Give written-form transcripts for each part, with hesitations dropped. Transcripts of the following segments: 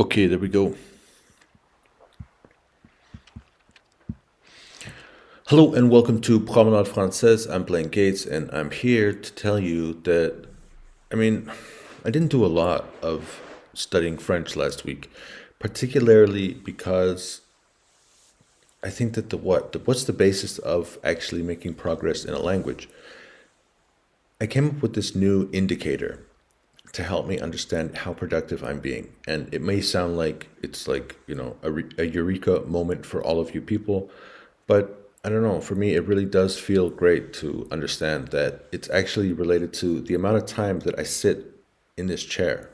Okay, there we go. Hello and welcome to Promenade Française. I'm playing Gates and I'm here to tell you that, I mean, I didn't do a lot of studying French last week, particularly because I think that what's the basis of actually making progress in a language? I came up with this new indicator to help me understand how productive I'm being. And it may sound like it's like, a eureka moment for all of you people, but I don't know, for me, it really does feel great to understand that it's actually related to the amount of time that I sit in this chair.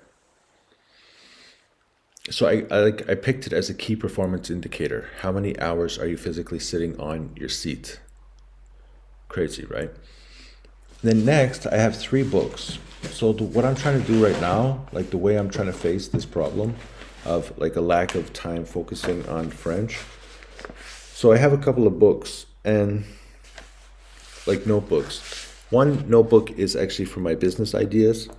So I picked it as a key performance indicator. How many hours are you physically sitting on your seat? Crazy, right? Then next, I have 3 books. So what I'm trying to do right now, like the way I'm trying to face this problem of like a lack of time focusing on French. So I have a couple of books and like notebooks. One notebook is actually for my business ideas.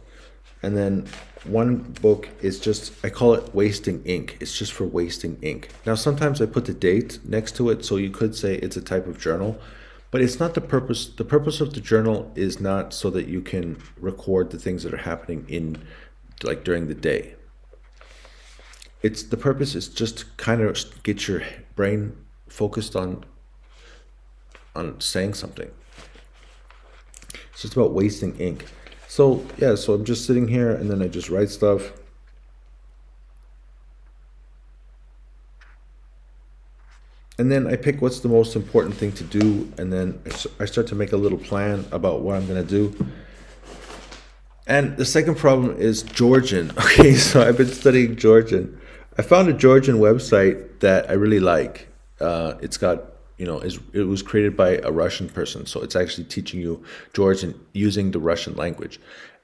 And then one book is just, I call it wasting ink. It's just for wasting ink. Now, sometimes I put the date next to it, so you could say it's a type of journal, but it's not the purpose. The purpose of the journal is not so that you can record the things that are happening in, like during the day. The purpose is just to kind of get your brain focused on saying something. It's just about wasting ink. So yeah, so I'm just sitting here and then I just write stuff. And then I pick what's the most important thing to do, and then I start to make a little plan about what I'm going to do. And the second problem is Georgian. Okay, so I've been studying Georgian. I found a Georgian website that I really like. It's got, it was created by a Russian person, so it's actually teaching you Georgian using the Russian language.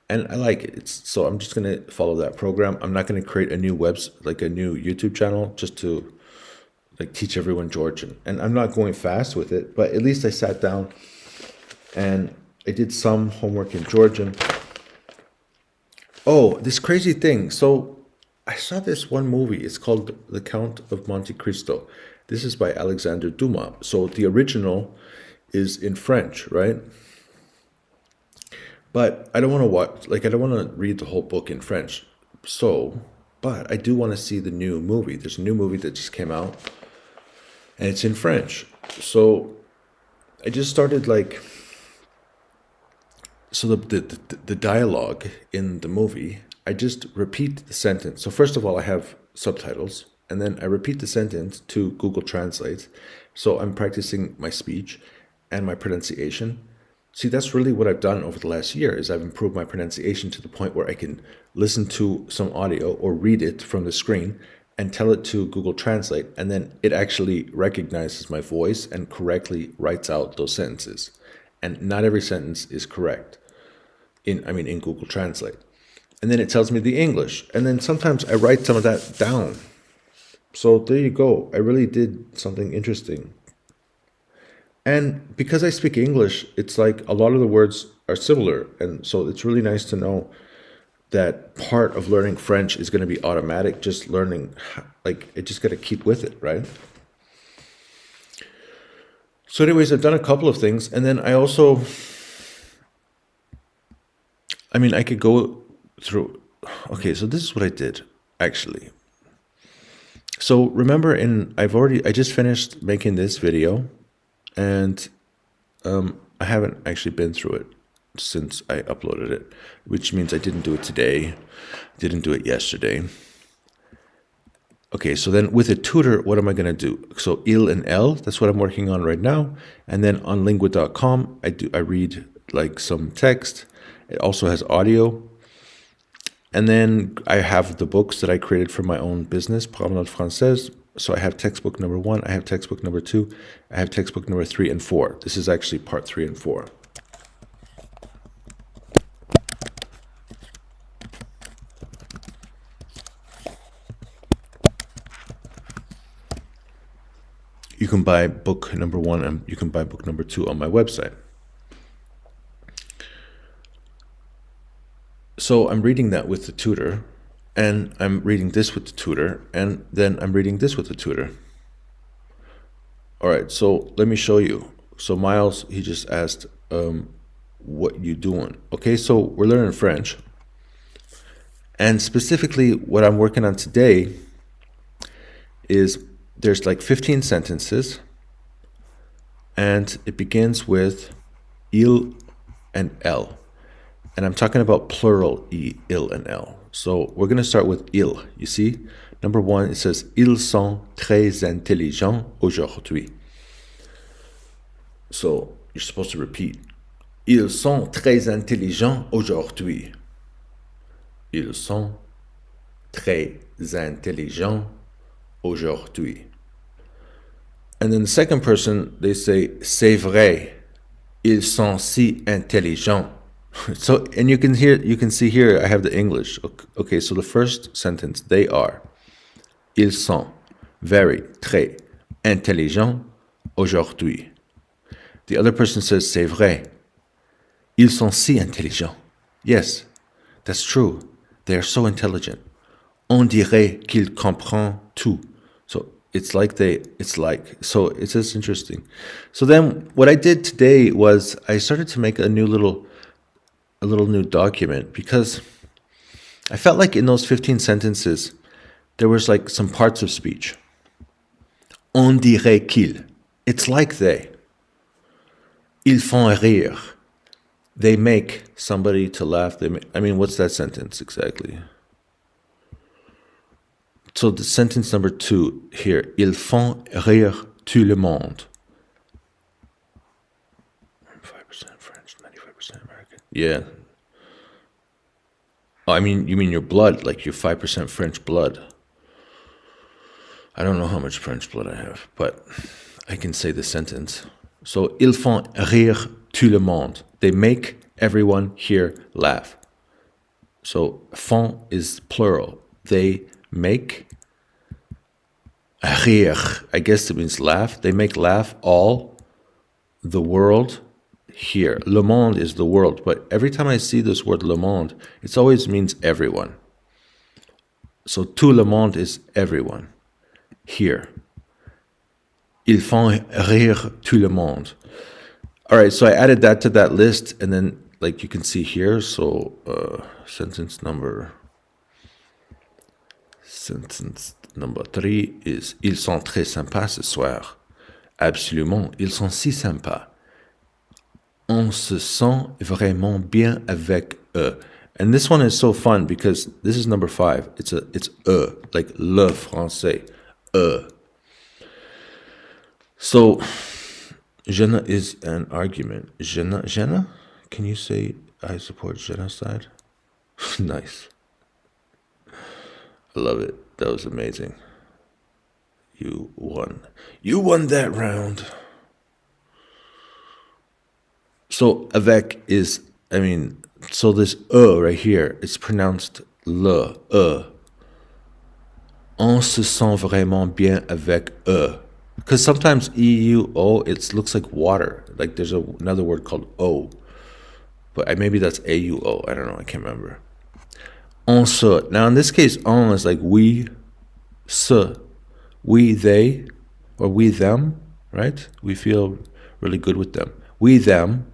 And I like it. So I'm just going to follow that program. I'm not going to create a new a new YouTube channel just to like teach everyone Georgian. And I'm not going fast with it, but at least I sat down and I did some homework in Georgian. Oh, this crazy thing. So I saw this one movie. It's called The Count of Monte Cristo. This is by Alexander Dumas. So the original is in French, right? But I don't want to watch, I don't want to read the whole book in French. But I do want to see the new movie. There's a new movie that just came out and it's in French. So I just started so the dialogue in the movie, I just repeat the sentence. So first of all, I have subtitles, and then I repeat the sentence to Google Translate. So I'm practicing my speech and my pronunciation. See, that's really what I've done over the last year is I've improved my pronunciation to the point where I can listen to some audio or read it from the screen and tell it to Google Translate, and then it actually recognizes my voice and correctly writes out those sentences. And not every sentence is correct in Google Translate. And then it tells me the English. And then sometimes I write some of that down. So there you go. I really did something interesting. And because I speak English, it's like a lot of the words are similar. And so it's really nice to know that part of learning French is going to be automatic. Just learning, I just got to keep with it, right? So anyways, I've done a couple of things. And then I also, I could go through. Okay, so this is what I did, actually. So remember, I just finished making this video, and I haven't actually been through it since I uploaded it, which means I didn't do it today, didn't do it yesterday. Okay, so then with a tutor, what am I going to do? So il and elle, that's what I'm working on right now. And then on lingua.com, I read like some text. It also has audio. And then I have the books that I created for my own business, Promenade Française. So I have textbook number 1, I have textbook number 2, I have textbook number 3 and 4. This is actually part 3 and 4. You can buy book number 1 and you can buy book number 2 on my website. So I'm reading that with the tutor, and I'm reading this with the tutor, and then I'm reading this with the tutor. All right, so let me show you. So Miles, he just asked, what you doing? Okay, so we're learning French. And specifically what I'm working on today is there's like 15 sentences, and it begins with il and elle. And I'm talking about plural il and elle. So we're going to start with il. You see, number one, it says ils sont très intelligents aujourd'hui. So you're supposed to repeat. Ils sont très intelligents aujourd'hui. Ils sont très intelligents aujourd'hui. And then the second person, they say, c'est vrai, ils sont si intelligents. So, and you can see here, I have the English. Okay, so the first sentence, they are. Ils sont very, très intelligents aujourd'hui. The other person says, c'est vrai, ils sont si intelligents. Yes, that's true. They are so intelligent. On dirait qu'ils comprennent tout. So so it's just interesting. So then what I did today was I started to make a little new document, because I felt like in those 15 sentences, there was like some parts of speech. On dirait qu'ils. It's like they. Ils font rire. They make somebody to laugh. What's that sentence exactly? So the sentence number 2 here, ils font rire tout le monde. 5% French, 95% American. Yeah. Oh, you mean your blood, like your 5% French blood. I don't know how much French blood I have, but I can say the sentence. So, ils font rire tout le monde. They make everyone here laugh. So, font is plural. They make rire, I guess it means laugh. They make laugh all the world here. Le monde is the world, but every time I see this word le monde, it always means everyone. So tout le monde is everyone here. Ils font rire tout le monde. All right, so I added that to that list, and then like you can see here, so sentence number 3 is ils sont très sympas ce soir. Absolument, ils sont si sympas. On se sent vraiment bien avec eux. And this one is so fun because this is number 5. It's eux, like le français, eux. So, Jena is an argument. Jena? Can you say I support genocide? Nice. I love it. That was amazing. You won. You won that round. So avec is, so this right here, it's pronounced le, On se sent vraiment bien avec eux. Because sometimes E-U-O, it looks like water. Like there's another word called O. But maybe that's A-U-O. I don't know. I can't remember. On se. Now in this case, on is like we, se, we, they, or we, them, right? We feel really good with them. We, them,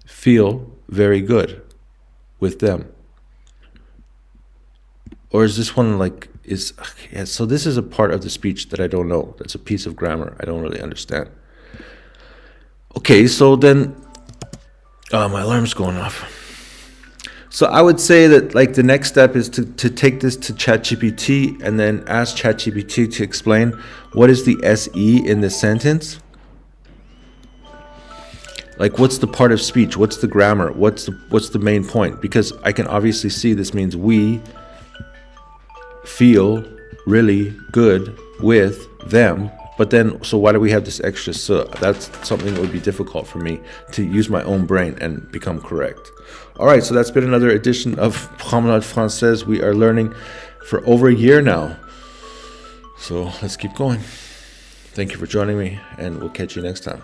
feel very good with them. Or is this one so this is a part of the speech that I don't know. That's a piece of grammar I don't really understand. Okay, so then, my alarm's going off. So I would say that the next step is to take this to ChatGPT and then ask ChatGPT to explain what is the SE in this sentence. Like, what's the part of speech? What's the grammar? What's the main point? Because I can obviously see this means we feel really good with them. But then, so why do we have this extra so? That's something that would be difficult for me to use my own brain and become correct. All right, so that's been another edition of Promenade Française. We are learning for over a year now. So let's keep going. Thank you for joining me, and we'll catch you next time.